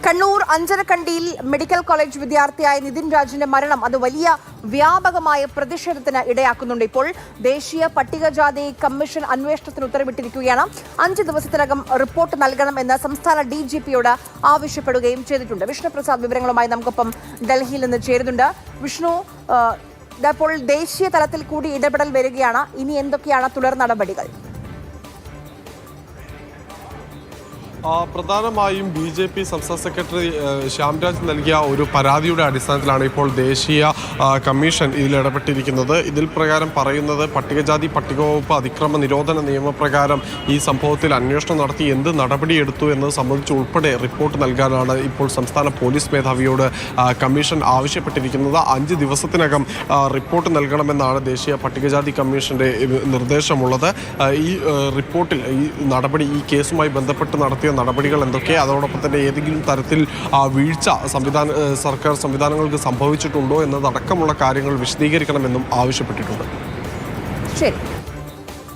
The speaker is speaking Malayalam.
കണ്ണൂർ അഞ്ചരക്കണ്ടിയിൽ മെഡിക്കൽ കോളേജ് വിദ്യാർത്ഥിയായ നിതിൻ രാജിന്റെ മരണം അത് വലിയ വ്യാപകമായ പ്രതിഷേധത്തിന് ഇടയാക്കുന്നുണ്ട്. ഇപ്പോൾ ദേശീയ പട്ടികജാതി കമ്മീഷൻ അന്വേഷണത്തിന് ഉത്തരവിട്ടിരിക്കുകയാണ്. 5 ദിവസത്തിനകം റിപ്പോർട്ട് നൽകണമെന്ന് സംസ്ഥാന DGPയോട് ആവശ്യപ്പെടുകയും ചെയ്തിട്ടുണ്ട്. വിഷ്ണുപ്രസാദ് വിവരങ്ങളുമായി നമുക്കൊപ്പം ഡൽഹിയിൽ നിന്ന് ചേരുന്നുണ്ട്. വിഷ്ണു, ഇപ്പോൾ ദേശീയ തലത്തിൽ കൂടി ഇടപെടൽ വരികയാണ്. ഇനി എന്തൊക്കെയാണ് തുടർ നടപടികൾ? പ്രധാനമായും BJP സംസ്ഥാന സെക്രട്ടറി ശ്യാംരാജ് നൽകിയ ഒരു പരാതിയുടെ അടിസ്ഥാനത്തിലാണ് ഇപ്പോൾ ദേശീയ കമ്മീഷൻ ഇതിൽ ഇടപെട്ടിരിക്കുന്നത്. ഇതിൽ പ്രകാരം പറയുന്നത് പട്ടികജാതി പട്ടികവകുപ്പ് അതിക്രമ നിരോധന നിയമപ്രകാരം ഈ സംഭവത്തിൽ അന്വേഷണം നടത്തി എന്ത് നടപടിയെടുത്തു എന്നത് സംബന്ധിച്ച് ഉൾപ്പെടെ റിപ്പോർട്ട് നൽകാനാണ് ഇപ്പോൾ സംസ്ഥാന പോലീസ് മേധാവിയോട് കമ്മീഷൻ ആവശ്യപ്പെട്ടിരിക്കുന്നത്. 5 ദിവസത്തിനകം റിപ്പോർട്ട് നൽകണമെന്നാണ് ദേശീയ പട്ടികജാതി കമ്മീഷന്റെ നിർദ്ദേശമുള്ളത്. ഈ റിപ്പോർട്ടിൽ ഈ കേസുമായി ബന്ധപ്പെട്ട് നടത്തിയ നടപടികൾ എന്തൊക്കെ, അതോടൊപ്പം തന്നെ ഏതെങ്കിലും തരത്തിൽ വീഴ്ച സർക്കാർ സംവിധാനങ്ങൾക്ക് സംഭവിച്ചിട്ടുണ്ടോ എന്നതടക്കമുള്ള കാര്യങ്ങൾ വിശദീകരിക്കണമെന്നും ആവശ്യപ്പെട്ടിട്ടുണ്ട്. ശരി.